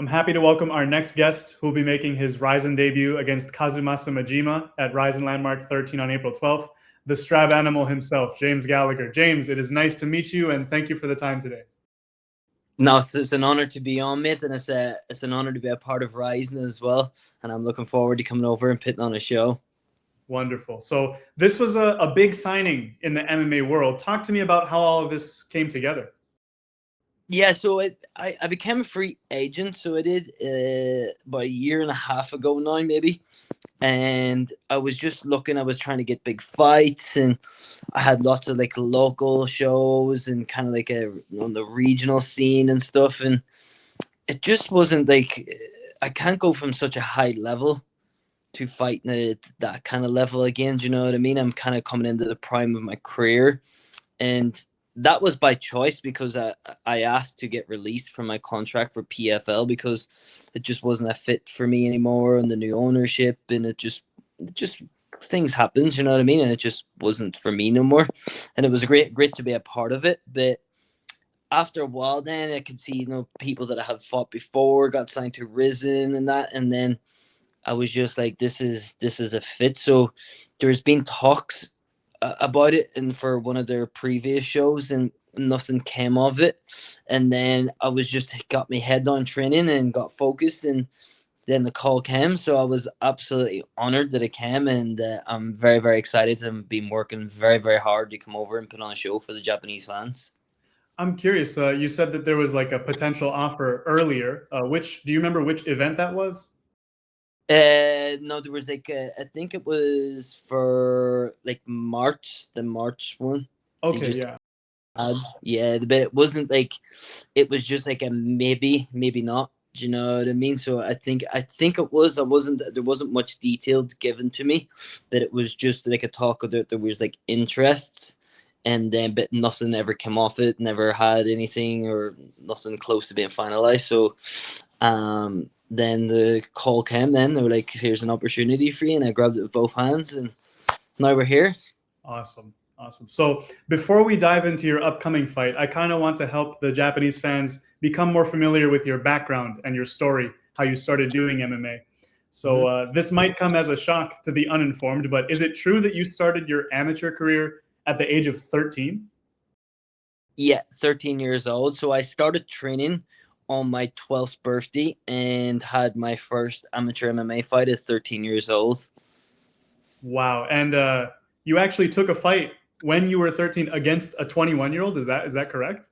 I'm happy to welcome our next guest, who will be making his Rizin debut against Kazumasa Majima at Rizin Landmark 13 on April 12th. The Strab Animal himself, James Gallagher. James, it is nice to meet you, and thank you for the time today. No, it's an honor to be on, mate, and it's an honor to be a part of Rizin as well. And I'm looking forward to coming over and putting on a show. Wonderful. So this was a big signing in the MMA world. Talk to me about how all of this came together. Yeah, so I became a free agent, so I did about a year and a half ago now, maybe. And I was just looking, I was trying to get big fights, and I had lots of like local shows and kind of like on the regional scene and stuff. And it just wasn't like, I can't go from such a high level to fighting at that kind of level again. Do you know what I mean? I'm kind of coming into the prime of my career, and that was by choice because I asked to get released from my contract for PFL because it just wasn't a fit for me anymore, and the new ownership, and it just things happened. You know what I mean? And it just wasn't for me no more. And it was great to be a part of it, but after a while, then I could see people that I have fought before got signed to Rizin and that, and then I was just like, this is a fit. So there's been talks about it and for one of their previous shows, and nothing came of it. And then I was just got my head on training and got focused, and then the call came. So I was absolutely honored that it came, and I'm very, very excited. I've been working very, very hard to come over and put on a show for the Japanese fans. I'm curious. You said that there was like a potential offer earlier. Do you remember which event that was? No, there was like I think it was for like March, the March one. Okay, yeah. Yeah, but it wasn't like, it was just like a maybe not. Do you know what I mean? So I think it was. There wasn't much detail given to me, but it was just like a talk that there was like interest, and then but nothing ever came off it. Never had anything or nothing close to being finalized. So, then the call came. Then they were like, "Here's an opportunity for you," and I grabbed it with both hands, and now we're here. Awesome. So before we dive into your upcoming fight, I kind of want to help the Japanese fans become more familiar with your background and your story, how you started doing MMA. So this might come as a shock to the uninformed, but is it true that you started your amateur career at the age of 13? Yeah, 13 years old. So I started training on my 12th birthday and had my first amateur MMA fight at 13 years old. Wow. And you actually took a fight when you were 13 against a 21-year-old. Is that correct?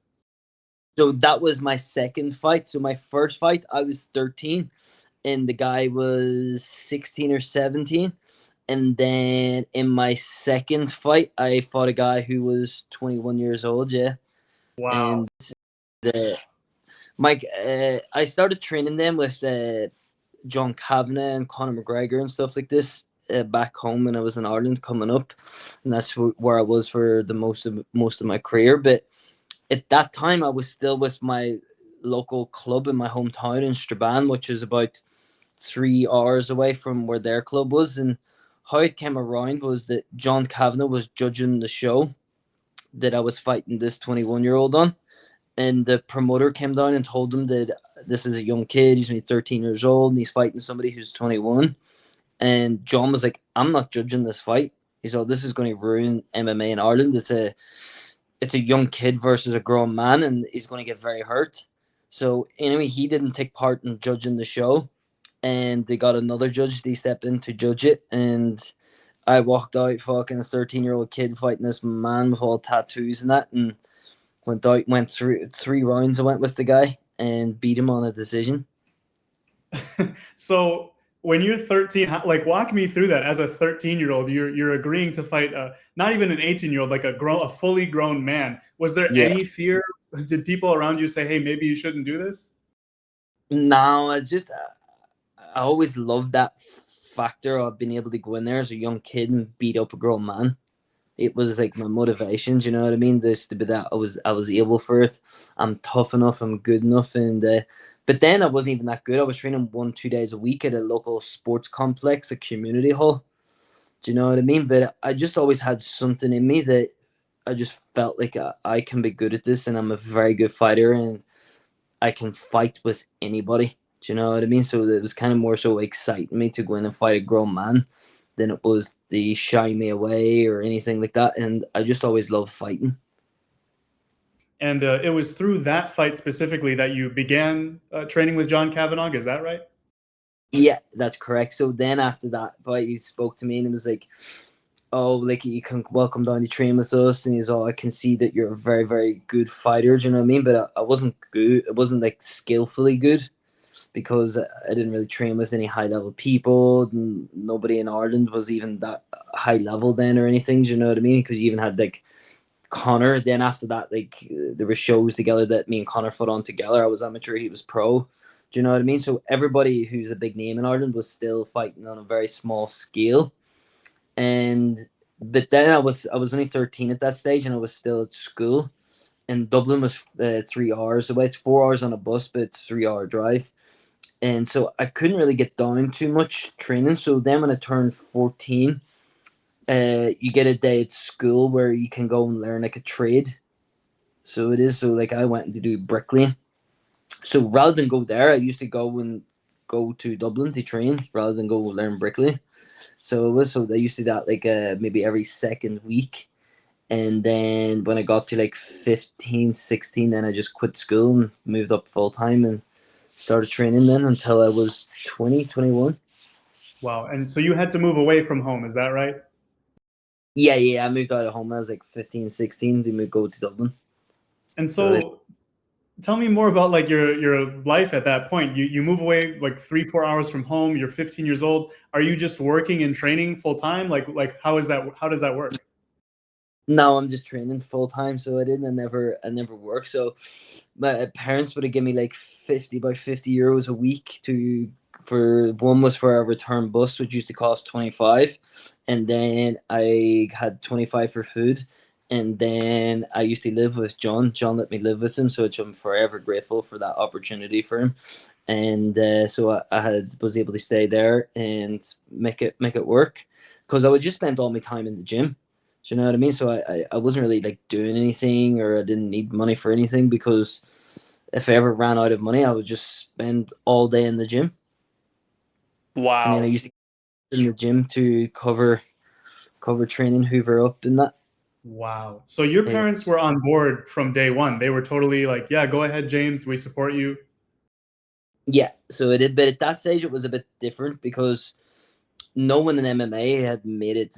So that was my second fight. So my first fight, I was 13 and the guy was 16 or 17. And then in my second fight, I fought a guy who was 21 years old. Yeah. Wow. And Mike, I started training them with John Kavanagh and Conor McGregor and stuff like this back home when I was in Ireland coming up, and that's where I was for the most of my career. But at that time, I was still with my local club in my hometown in Strabane, which is about 3 hours away from where their club was. And how it came around was that John Kavanagh was judging the show that I was fighting this 21-year-old on. And the promoter came down and told him that this is a young kid, he's only 13 years old, and he's fighting somebody who's 21. And John was like, I'm not judging this fight. He said, this is going to ruin MMA in Ireland. It's a young kid versus a grown man, and he's going to get very hurt. So anyway, he didn't take part in judging the show, and they got another judge. They stepped in to judge it, and I walked out fucking a 13-year-old kid fighting this man with all tattoos and that, and went through 3 rounds. I went with the guy and beat him on a decision. So when you're 13, like walk me through that. As a 13-year-old, you're agreeing to fight not even an 18-year-old, like a fully grown man. Was there any fear? Did people around you say, hey, maybe you shouldn't do this? No, it's just I always loved that factor of being able to go in there as a young kid and beat up a grown man. It was like my motivations, you know what I mean? This to be that I was able for it. I'm tough enough. I'm good enough, and but then I wasn't even that good. I was training 1-2 days a week at a local sports complex, a community hall. Do you know what I mean? But I just always had something in me that I just felt like I can be good at this, and I'm a very good fighter, and I can fight with anybody. Do you know what I mean? So it was kind of more so exciting me to go in and fight a grown man than it was to shy me away or anything like that. And I just always loved fighting. And it was through that fight specifically that you began training with John Kavanagh. Is that right? Yeah, that's correct. So then after that fight, he spoke to me and it was like, "Oh, like you can welcome down to train with us." And he's all, "I can see that you're a very, very good fighter." Do you know what I mean? But I wasn't good. It wasn't like skillfully good because I didn't really train with any high level people. And nobody in Ireland was even that high level then or anything. Do you know what I mean? Because you even had like Connor. Then after that, like there were shows together that me and Connor fought on together. I was amateur, he was pro. Do you know what I mean? So everybody who's a big name in Ireland was still fighting on a very small scale. And but then I was only 13 at that stage, and I was still at school. And Dublin was 3 hours away. It's 4 hours on a bus, but it's 3 hour drive. And so I couldn't really get down too much training. So then when I turned 14, you get a day at school where you can go and learn like a trade. So it is. So like I went to do bricklaying. So rather than go there, I used to go to Dublin to train rather than go learn bricklaying. So it was, so they used to do that like maybe every second week. And then when I got to like 15, 16, then I just quit school and moved up full time and started training then until I was 20, 21. Wow. And so you had to move away from home. Is that right? Yeah, yeah. I moved out of home. I was like 15, 16 to go to Dublin. And So so tell me more about like your life at that point. You move away like 3 4 hours from home. You're 15 years old. Are you just working and training full time? Like how is that? How does that work? now I'm just training full time. So I never work. So my parents would have given me like 50 by 50 euros a week to for one was for a return bus, which used to cost 25, and then I had 25 for food. And then I used to live with John. John let me live with him, so I'm forever grateful for that opportunity for him. And so I was able to stay there and make it work because I would just spend all my time in the gym. Do you know what I mean? So I wasn't really like doing anything, or I didn't need money for anything, because if I ever ran out of money, I would just spend all day in the gym. And then I Wow. used to go in the gym to cover training, hoover up and that. Wow. So your And parents were on board from day one. They were totally like, yeah, go ahead, James. We support you. yeah, so it did, but at that stage it was a bit different because no one in MMA had made it.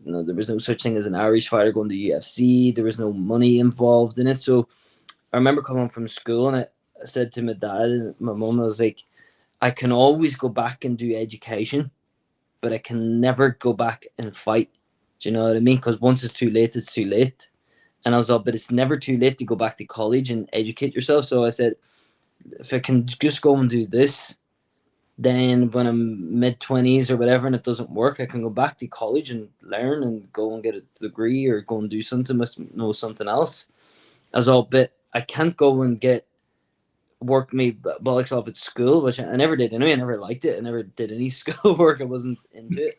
There was no such thing as an Irish fighter going to UFC. There was no money involved in it. So I remember coming home from school and I said to my dad and my mum, I was like, I can always go back and do education, but I can never go back and fight. Do you know what I mean? Because once it's too late, it's too late. And I was like, but it's never too late to go back to college and educate yourself. So I said, if I can just go and do this, then when I'm mid 20s or whatever and it doesn't work, I can go back to college and learn and go and get a degree or go and do something with know something else. As all, but I can't go and get work me bollocks off at school, which I never did anyway. I never liked it. I never did any school work. I wasn't into it.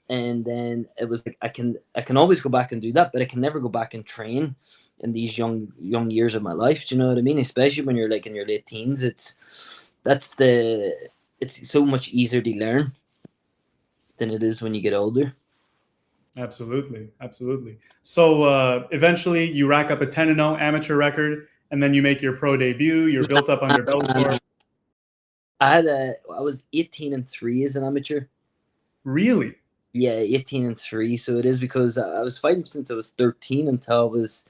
And then it was like I can always go back and do that, but I can never go back and train in these young years of my life. Do you know what I mean? Especially when you're like in your late teens. That's the it's so much easier to learn than it is when you get older. Absolutely. Absolutely. So eventually you rack up a 10-0 amateur record, and then you make your pro debut. You're built up under Bellator. I was 18-3 as an amateur. Really? Yeah, 18-3. So it is because I was fighting since I was 13 until I was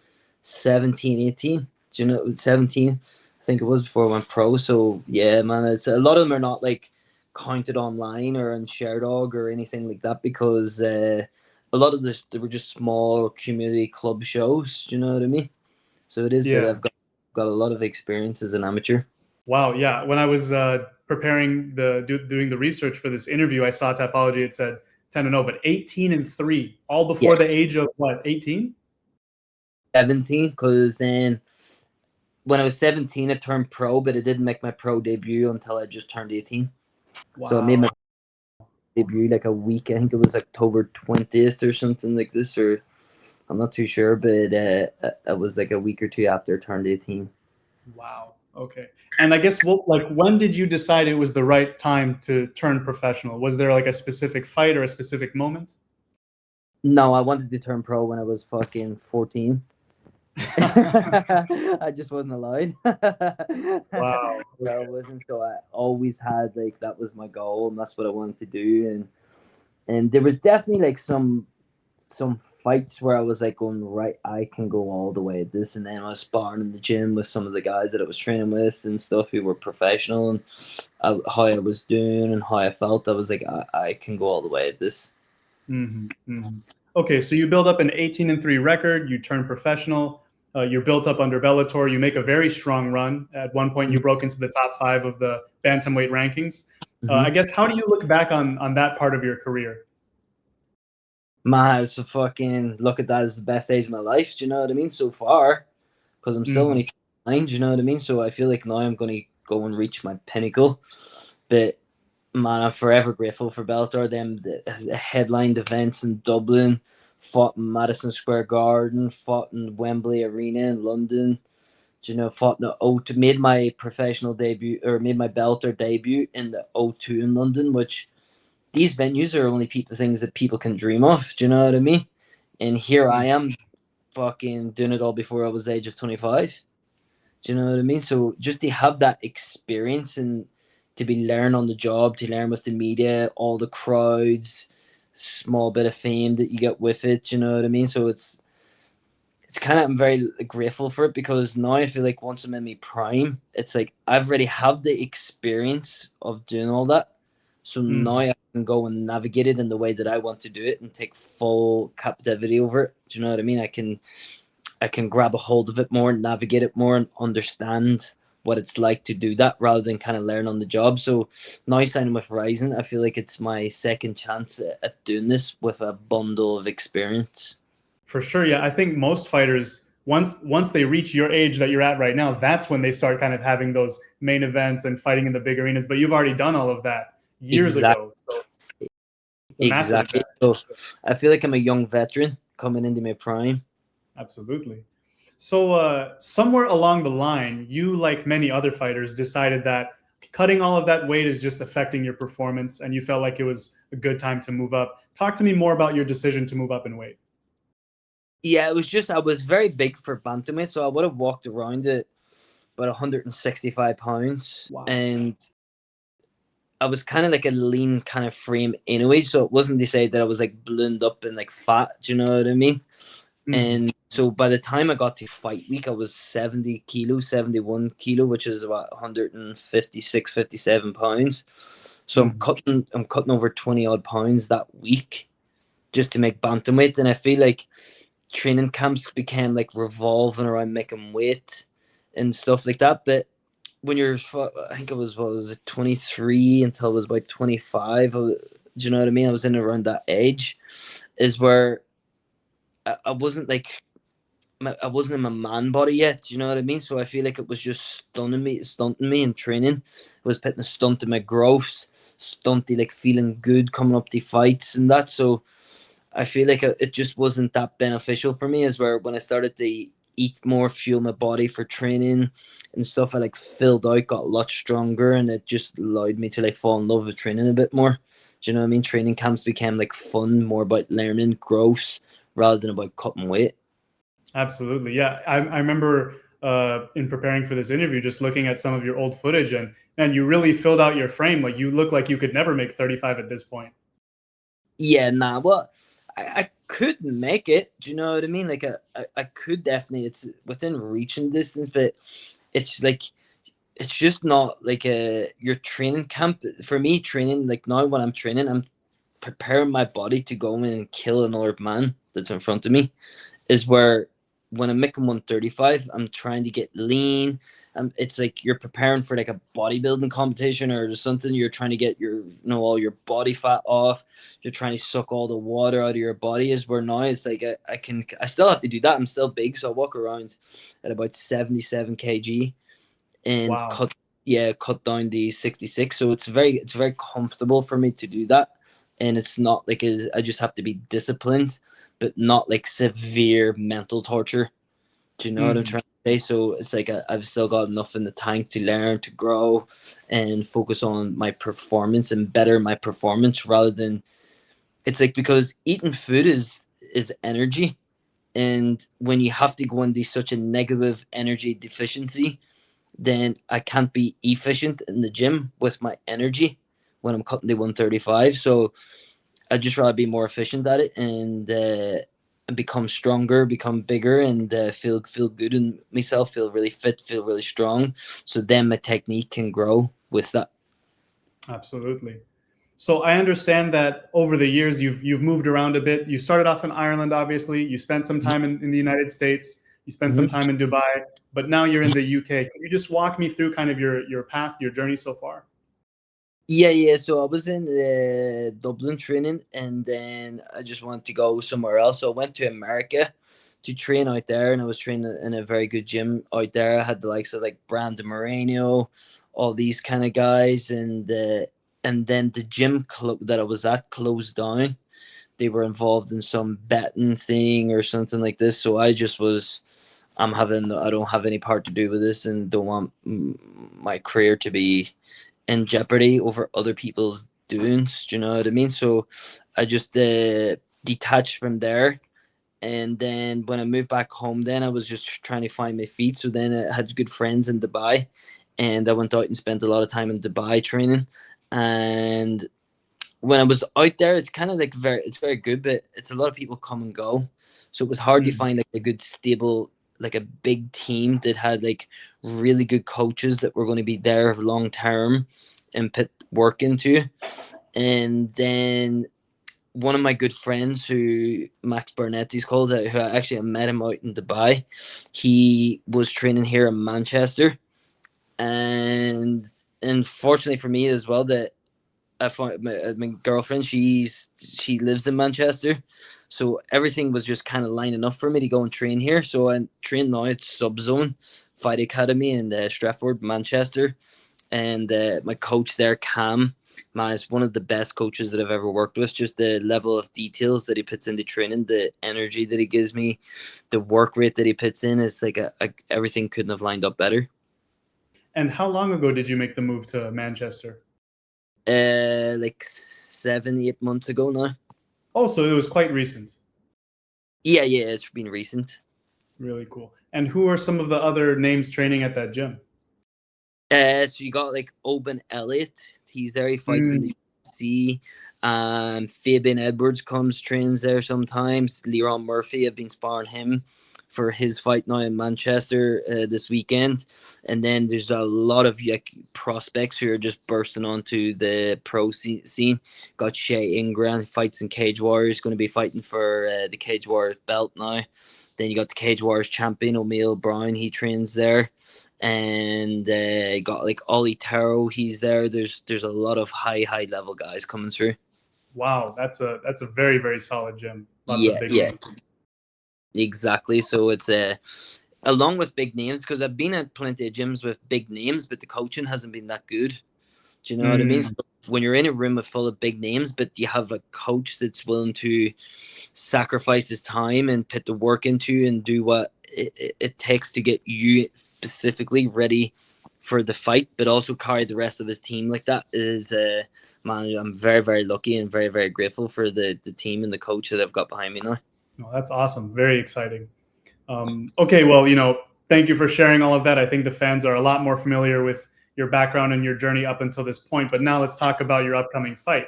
17, 18. Do you know, it was 17, I think it was, before I went pro. So yeah, man, it's a lot of them are not like counted online or on Sherdog or anything like that, because a lot of this they were just small community club shows. Do you know what I mean? So it is, but Yeah. I've got a lot of experience as an amateur. Wow. Yeah. When I was preparing doing the research for this interview, I saw Typology. It said 10-0, but 18-3, all Yeah, before the age of what? 18? 17, because then when I was 17, I turned pro, but I didn't make my pro debut until I just turned 18. So I made Wow. my debut like a week. I think it was October 20th or something like this, or I'm not too sure, but it was like a week or two after I turned 18. Wow. Okay. And I guess like when did you decide it was the right time to turn professional? Was there like a specific fight or a specific moment? No, I wanted to turn pro when I was fucking 14. I just wasn't allowed. Wow. No, I wasn't. So I always had like that was my goal, and that's what I wanted to do. And there was definitely like some fights where I was like going right, I can go all the way at this, and then I was sparring in the gym with some of the guys that I was training with and stuff who were professional, and how I was doing and how I felt. I was like, I can go all the way at this. Okay, so you build up an 18-3 record. You turn professional. You're built up under Bellator. You make a very strong run. At one point, you broke into the top 5 of the bantamweight rankings. I guess, how do you look back on that part of your career? Man, it's a fucking look at that as the best days of my life. Do you know what I mean? So far, because I'm still only 9. Do you know what I mean? So I feel like now I'm going to go and reach my pinnacle. But man, I'm forever grateful for Bellator. The headlined events in Dublin, fought in Madison Square Garden, fought in Wembley Arena in London. You know, fought in the O2, made my professional debut or made my Bellator debut in the O2 in London, which these venues are only things that people can dream of. Do you know what I mean? And here I am, fucking doing it all before I was the age of 25. Do you know what I mean? So just to have that experience and to be learn on the job, to learn with the media, all the crowds, small bit of fame that you get with it. Do you know what I mean? So it's kind of, I'm very grateful for it, because now I feel like once I'm in my prime, it's like I've already have the experience of doing all that. So now I can go and navigate it in the way that I want to do it and take full captivity over it. Do you know what I mean? I can grab a hold of it more, navigate it more, and understand what it's like to do that rather than kind of learn on the job. So now signing with Rizin, I feel like it's my second chance at doing this with a bundle of experience. For sure, yeah. I think most fighters, once they reach your age that you're at right now, that's when they start kind of having those main events and fighting in the big arenas. But you've already done all of that years ago, so it's a massive Exactly. advantage. So I feel like I'm a young veteran coming into my prime. Absolutely. So somewhere along the line, you, like many other fighters, decided that cutting all of that weight is just affecting your performance, and you felt like it was a good time to move up. Talk to me more about your decision to move up in weight. Yeah, it was just I was very big for bantamweight, so I would have walked around it about 165 pounds, Wow. and I was kind of like a lean kind of frame anyway, so it wasn't to say that I was like ballooned up and like fat. Do you know what I mean? And so by the time I got to fight week, I was 70 kilo, 71 kilo, which is about 156, 57 pounds. So I'm cutting over 20 odd pounds that week just to make bantamweight. And I feel like training camps became like revolving around making weight and stuff like that. But when you're, I think it was, what was it, 23 until I was about 25. Do you know what I mean? I was in around that age, is where I wasn't like, I wasn't in my man body yet. Do you know what I mean? So I feel like it was just stunting me in training. It was putting a stunt in my growth, stunty like feeling good coming up to fights and that. So I feel like it just wasn't that beneficial for me. As where when I started to eat more, fuel my body for training and stuff, I like filled out, got a lot stronger, and it just allowed me to like fall in love with training a bit more. Do you know what I mean? Training camps became like fun, more about learning, growth, rather than about cutting weight. Absolutely. Yeah. I remember in preparing for this interview, just looking at some of your old footage, and you really filled out your frame. Like, you look like you could never make 35 at this point. Yeah, nah. Well, I could make it. Do you know what I mean? Like, I could definitely. It's within reaching distance, but it's like it's just not like your training camp. For me, training like now when I'm training, I'm preparing my body to go in and kill another man that's in front of me. Is where when I'm making 135, I'm trying to get lean. It's like you're preparing for like a bodybuilding competition or something. You're trying to get your, all your body fat off. You're trying to suck all the water out of your body. Is where now it's like I still have to do that. I'm still big, so I walk around at about 77 kg and Wow. cut down the 66. So it's very comfortable for me to do that, and it's not like I just have to be disciplined, but not like severe mental torture. Do you know what I'm trying to say? So it's like I've still got enough in the tank to learn, to grow, and focus on my performance and better my performance rather than it's like because eating food is energy, and when you have to go into such a negative energy deficiency, then I can't be efficient in the gym with my energy when I'm cutting the 135. So I'd just rather be more efficient at it and become stronger, become bigger, and feel good in myself, feel really fit, feel really strong. So then my technique can grow with that. Absolutely. So I understand that over the years you've moved around a bit. You started off in Ireland, obviously. You spent some time in the United States. You spent some Mm-hmm. time in Dubai, but now you're in the UK. Can you just walk me through kind of your path, your journey so far? Yeah. So I was in Dublin training, and then I just wanted to go somewhere else. So I went to America to train out there, and I was training in a very good gym out there. I had the likes of like Brandon Moreno, all these kind of guys, and then the gym club that I was at closed down. They were involved in some betting thing or something like this. So I just was. I don't have any part to do with this, and don't want my career to be in jeopardy over other people's doings. Do you know what I mean? So I just detached from there. And then when I moved back home, then I was just trying to find my feet. So then I had good friends in Dubai, and I went out and spent a lot of time in Dubai training. And when I was out there, it's kind of like it's very good, but it's a lot of people come and go. So it was hard to find like a good stable, like a big team that had like really good coaches that were going to be there long term and put work into. And then one of my good friends, who Max Burnett, he's called, who I actually met him out in Dubai. He was training here in Manchester, and unfortunately for me as well, that I find my girlfriend, she lives in Manchester, so everything was just kind of lining up for me to go and train here. So I train now at Subzone Fight Academy in Stratford, Manchester, and my coach there, Cam, man, is one of the best coaches that I've ever worked with. Just the level of details that he puts into training, the energy that he gives me, the work rate that he puts in, is like everything couldn't have lined up better. And how long ago did you make the move to Manchester? Like 7, 8 months ago now. Oh, so it was quite recent. Yeah, it's been recent. Really cool. And who are some of the other names training at that gym? So you got like Oban Elliott. He's there. He fights in the UFC. Fabian Edwards comes, trains there sometimes. Leron Murphy, I've been sparring him for his fight now in Manchester this weekend. And then there's a lot of prospects who are just bursting onto the pro scene. Got Shea Ingram, fights in Cage Warriors, going to be fighting for the Cage Warriors belt now. Then you got the Cage Warriors champion, O'Meal Brown, he trains there. And got like Ollie Taro, he's there. There's a lot of high level guys coming through. Wow, that's a very, very solid gym. Lots of big Yeah, names. exactly. So it's along with big names, because I've been at plenty of gyms with big names, but the coaching hasn't been that good. Do you know what I mean? So when you're in a room full of big names, but you have a coach that's willing to sacrifice his time and put the work into and do what it takes to get you specifically ready for the fight, but also carry the rest of his team like that, is man, I'm very, very lucky and very, very grateful for the team and the coach that I've got behind me now. Oh, that's awesome. Very exciting. Okay, well, thank you for sharing all of that. I think the fans are a lot more familiar with your background and your journey up until this point. But now let's talk about your upcoming fight.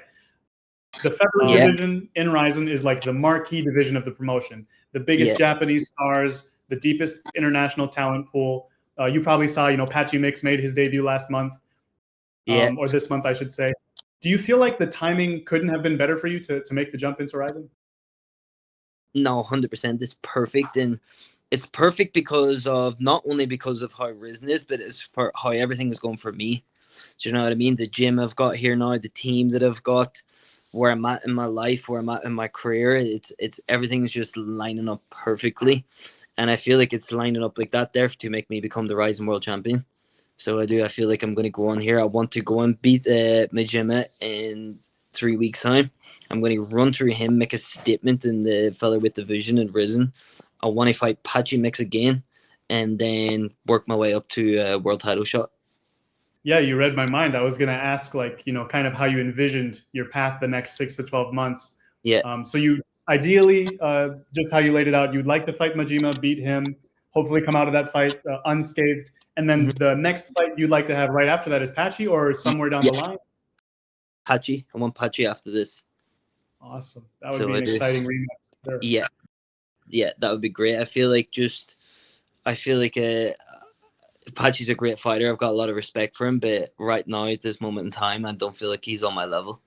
The featherweight division in Rizin is like the marquee division of the promotion. The biggest Japanese stars, the deepest international talent pool. You probably saw, Patchy Mix made his debut last month, or this month, I should say. Do you feel like the timing couldn't have been better for you to make the jump into Rizin? No, 100%. It's perfect, and it's perfect because of not only because of how Rizin is, but it's for how everything is going for me. Do you know what I mean? The gym I've got here now, the team that I've got, where I'm at in my life, where I'm at in my career, it's everything's just lining up perfectly, and I feel like it's lining up like that there to make me become the Rising World Champion. So I do. I feel like I'm going to go on here. I want to go and beat Majima in 3 weeks' time. I'm going to run through him, make a statement in the featherweight division in Rizin. I want to fight Patchy Mix again. and then work my way up to a world title shot. Yeah, you read my mind. I was going to ask, like, kind of how you envisioned your path the next 6 to 12 months. Yeah. So you ideally, just how you laid it out, you'd like to fight Majima, beat him, hopefully come out of that fight unscathed. And then the next fight you'd like to have right after that is Patchy, or somewhere down the line? Patchy. I want Patchy after this. Awesome. That would be an exciting rematch. Sure. Yeah, that would be great. I feel like Patchy's a great fighter. I've got a lot of respect for him, but right now at this moment in time, I don't feel like he's on my level.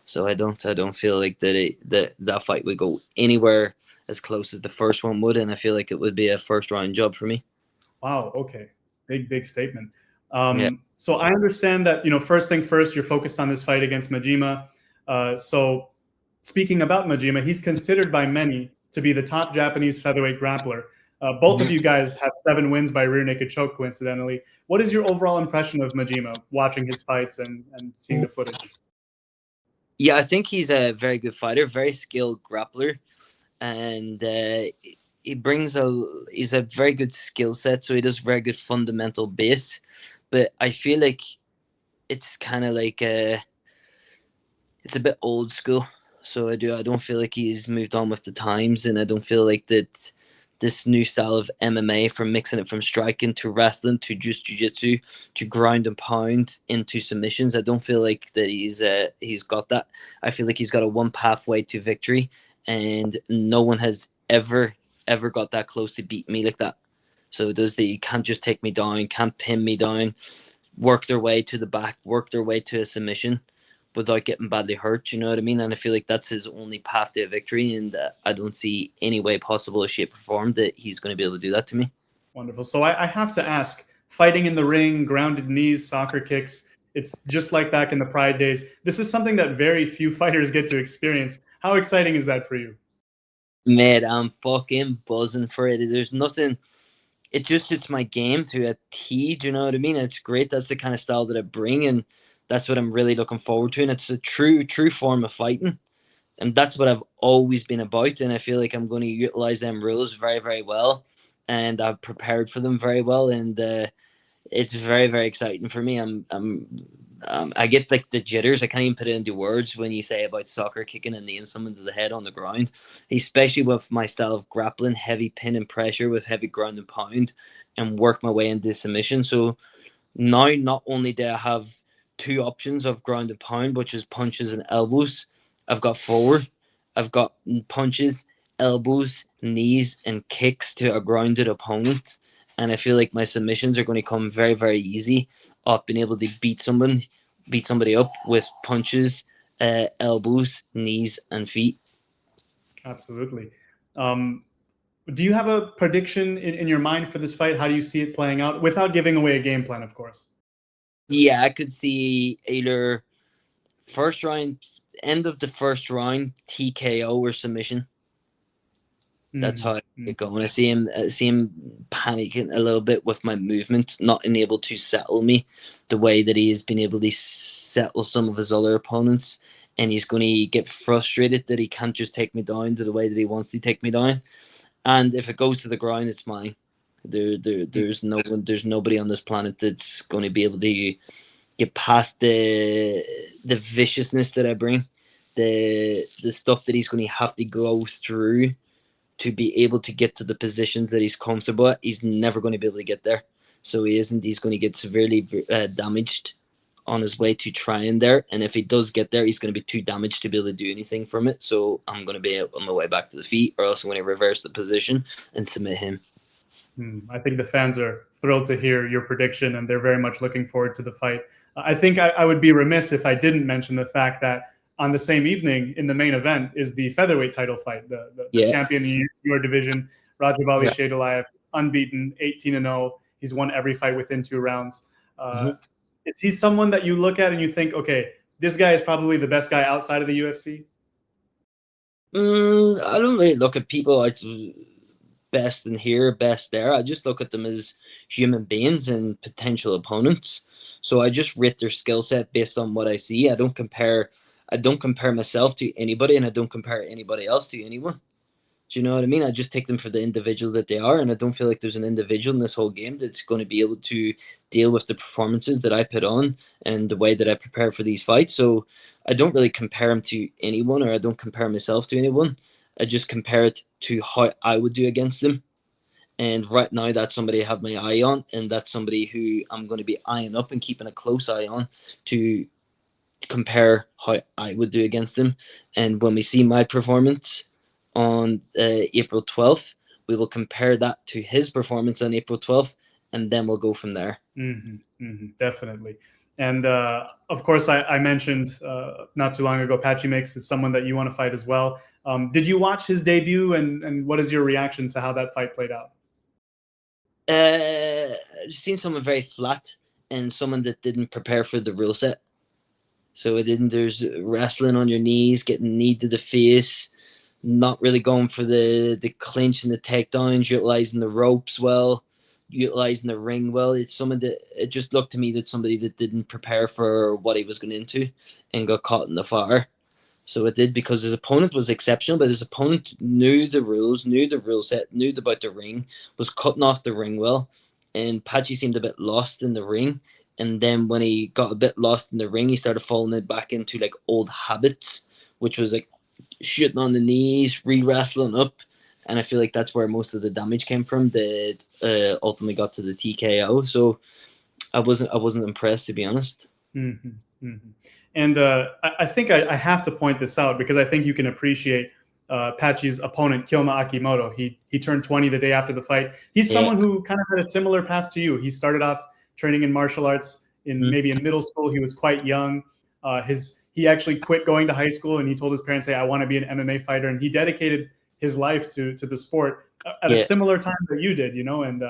So I don't feel like that fight would go anywhere as close as the first one would, and I feel like it would be a first round job for me. Wow. Okay. Big statement. Yeah. So I understand that, first thing first, you're focused on this fight against Majima. So speaking about Majima, he's considered by many to be the top Japanese featherweight grappler. Both of you guys have 7 wins by rear naked choke, coincidentally. What is your overall impression of Majima, watching his fights and seeing the footage? Yeah, I think he's a very good fighter, very skilled grappler, and he's a very good skill set, so he does very good fundamental base. But I feel like it's kind of like it's a bit old school. So I don't feel like he's moved on with the times, and I don't feel like that this new style of MMA, from mixing it from striking to wrestling to just jiu-jitsu to ground and pound into submissions, I don't feel like that he's got that. I feel like he's got a one pathway to victory, and no one has ever got that close to beat me like that. So it does that. You can't just take me down, can't pin me down, work their way to the back, work their way to a submission without getting badly hurt, you know what I mean? And I feel like that's his only path to a victory, and I don't see any way possible, shape, or form that he's going to be able to do that to me. Wonderful. So I have to ask, fighting in the ring, grounded knees, soccer kicks, it's just like back in the Pride days. This is something that very few fighters get to experience. How exciting is that for you? Man, I'm fucking buzzing for it. There's nothing, it just suits my game to a T, do you know what I mean? It's great. That's the kind of style that I bring, and that's what I'm really looking forward to. And it's a true form of fighting. And that's what I've always been about. And I feel like I'm going to utilize them rules very, very well. And I've prepared for them very well. And it's very, very exciting for me. I get like the jitters. I can't even put it into words when you say about soccer kicking and kneeing someone to the head on the ground, especially with my style of grappling, heavy pin and pressure with heavy ground and pound, and work my way into submission. So now not only do I have 2 options of ground and pound, which is punches and elbows, I've got 4. I've got punches, elbows, knees, and kicks to a grounded opponent. And I feel like my submissions are going to come very, very easy off being able to beat somebody up with punches, elbows, knees, and feet. Absolutely. Do you have a prediction in your mind for this fight? How do you see it playing out without giving away a game plan, of course? Yeah, I could see either first round, end of the first round, TKO or submission. That's how I go. And I see him panicking a little bit with my movement, not being able to settle me the way that he has been able to settle some of his other opponents. And he's going to get frustrated that he can't just take me down to the way that he wants to take me down. And if it goes to the ground, it's mine. There's nobody on this planet that's going to be able to get past the viciousness that I bring, the stuff that he's going to have to go through to be able to get to the positions that he's comfortable at. He's never going to be able to get there. So he's going to get severely damaged on his way to trying there. And if he does get there, he's going to be too damaged to be able to do anything from it. So I'm going to be on my way back to the feet, or else I'm going to reverse the position and submit him. I think the fans are thrilled to hear your prediction, and they're very much looking forward to the fight. I think I would be remiss if I didn't mention the fact that on the same evening in the main event is the featherweight title fight. The champion in your division, Rajabali Shedalayev, unbeaten, 18-0. He's won every fight within 2 rounds. Is he someone that you look at and you think, okay, this guy is probably the best guy outside of the UFC? I don't really look at people as best in here, best there. I just look at them as human beings and potential opponents. So I just rate their skill set based on what I see. I don't compare myself to anybody, and I don't compare anybody else to anyone. Do you know what I mean? I just take them for the individual that they are, and I don't feel like there's an individual in this whole game that's going to be able to deal with the performances that I put on and the way that I prepare for these fights. So I don't really compare them to anyone, or I don't compare myself to anyone. I just compare it to how I would do against them. And right now, that's somebody I have my eye on, and that's somebody who I'm going to be eyeing up and keeping a close eye on to compare how I would do against him. And when we see my performance on April 12th, we will compare that to his performance on April 12th, and then we'll go from there. Definitely. And of course, I mentioned not too long ago, Patchy Mix is someone that you want to fight as well. Did you watch his debut, and what is your reaction to how that fight played out? I've seen someone very flat and someone that didn't prepare for the rule set. So it didn't. There's wrestling on your knees, getting knee to the face, not really going for the clinch and the takedowns, utilizing the ropes well, utilizing the ring well. It's someone that it just looked to me that somebody that didn't prepare for what he was going into and got caught in the fire. So it did, because his opponent was exceptional, but his opponent knew the rules, knew the rule set, knew about the ring, was cutting off the ring well, and Patchy seemed a bit lost in the ring. And then when he got a bit lost in the ring, he started falling back into like old habits, which was like shooting on the knees, re-wrestling up. And I feel like that's where most of the damage came from that ultimately got to the TKO. So I wasn't impressed, to be honest. And I think I have to point this out because I think you can appreciate Patchy's opponent, Kyoma Akimoto. He turned 20 the day after the fight. He's someone who kind of had a similar path to you. He started off training in martial arts maybe in middle school. He was quite young. He actually quit going to high school, and he told his parents, "Hey, I want to be an MMA fighter." And he dedicated his life to the sport at a similar time that you did, you know. And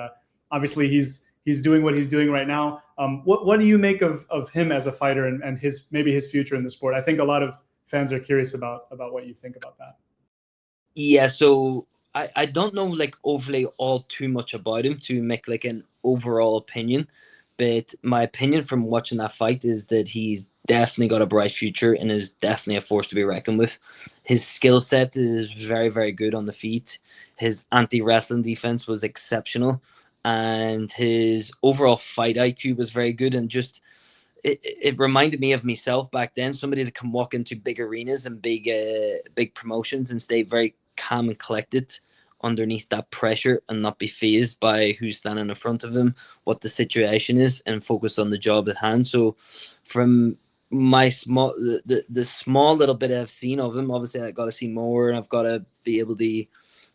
obviously, he's doing what he's doing right now. What do you make of him as a fighter and maybe his future in the sport? I think a lot of fans are curious about what you think about that. Yeah, so I don't know like overly all too much about him to make like an overall opinion, but my opinion from watching that fight is that he's definitely got a bright future and is definitely a force to be reckoned with. His skill set is very, very good on the feet. His anti-wrestling defense was exceptional, and his overall fight IQ was very good. And just it reminded me of myself back then, somebody that can walk into big arenas and big promotions and stay very calm and collected underneath that pressure and not be fazed by who's standing in front of him, what the situation is, and focus on the job at hand. So from my the small little bit I've seen of him, obviously I got to see more, and I've got to be able to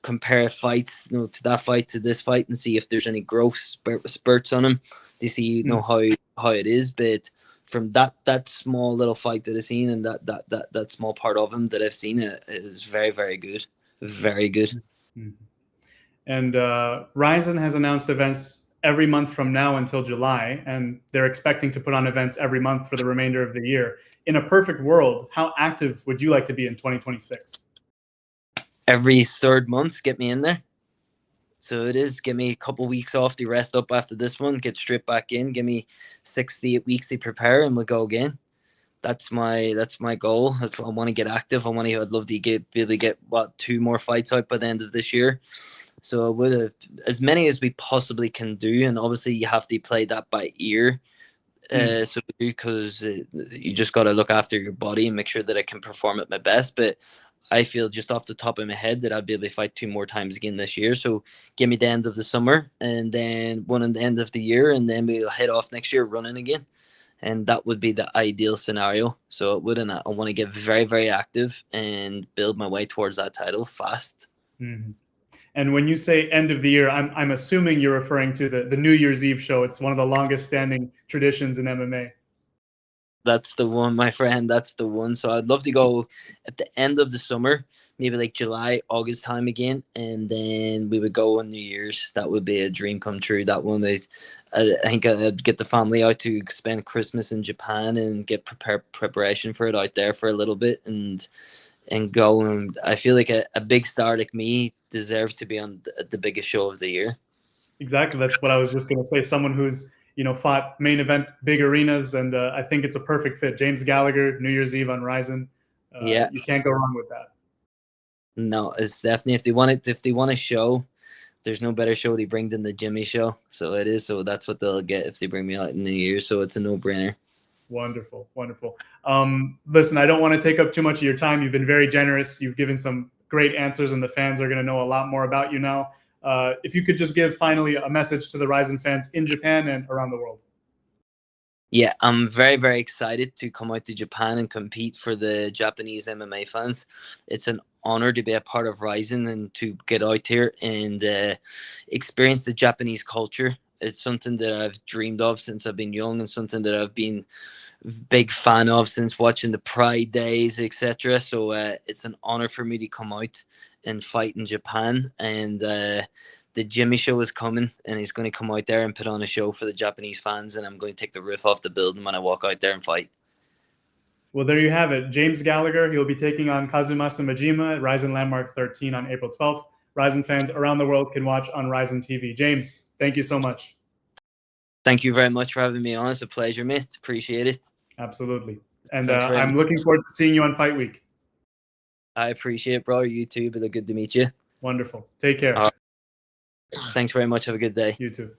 compare fights, to that fight to this fight and see if there's any growth spurts on him to see how it is. But from that small little fight that I've seen, and that small part of him that I've seen, it is very, very good. Very good. And Rizin has announced events every month from now until July, and they're expecting to put on events every month for the remainder of the year. In a perfect world, how active would you like to be in 2026? Every third month, get me in there. So it is. Give me a couple weeks off to rest up after this one, get straight back in. Give me 6 to 8 weeks to prepare, and we'll go again. That's my goal. That's what I want to get active. I'd love to be able to get 2 more fights out by the end of this year. So I would have as many as we possibly can do, and obviously you have to play that by ear. So because you just got to look after your body and make sure that I can perform at my best. But I feel just off the top of my head that I'll be able to fight 2 more times again this year. So give me the end of the summer and then one at the end of the year, and then we'll head off next year running again. And that would be the ideal scenario. So it wouldn't. I want to get very, very active and build my way towards that title fast. And when you say end of the year, I'm assuming you're referring to the New Year's Eve show. It's one of the longest standing traditions in MMA. That's the one, my friend. That's the one. So I'd love to go at the end of the summer, maybe like July, August time again, and then we would go on New Year's. That would be a dream come true. That one, I think I'd get the family out to spend Christmas in Japan and get preparation for it out there for a little bit and go. And I feel like a big star like me deserves to be on the biggest show of the year. Exactly. That's what I was just going to say. Someone who's fought main event big arenas, and I think it's a perfect fit. James Gallagher, New Year's Eve on Rizin. Yeah, you can't go wrong with that. No, it's definitely if they want a show, there's no better show to bring than the Jimmy show. So it is. So that's what they'll get if they bring me out in New Year's. So it's a no-brainer. Wonderful, wonderful. Listen, I don't want to take up too much of your time. You've been very generous. You've given some great answers, and the fans are going to know a lot more about you now. If you could just give finally a message to the Rizin fans in Japan and around the world. Yeah, I'm very, very excited to come out to Japan and compete for the Japanese MMA fans. It's an honor to be a part of Rizin and to get out here and experience the Japanese culture. It's something that I've dreamed of since I've been young, and something that I've been big fan of since watching the Pride Days, etc. So it's an honor for me to come out and fight in Japan. And the Jimmy show is coming, and he's going to come out there and put on a show for the Japanese fans, and I'm going to take the roof off the building when I walk out there and fight. Well, there you have it. James Gallagher, he'll be taking on Kazumasa Majima at Rizin Landmark 13 on April 12th. Rizin fans around the world can watch on RIZINtv. James, thank you so much. Thank you very much for having me on. It's a pleasure, mate. Appreciate it. Absolutely. And Thanks I'm looking forward to seeing you on Fight Week. I appreciate it, bro. You too, but good to meet you. Wonderful. Take care. Thanks very much. Have a good day. You too.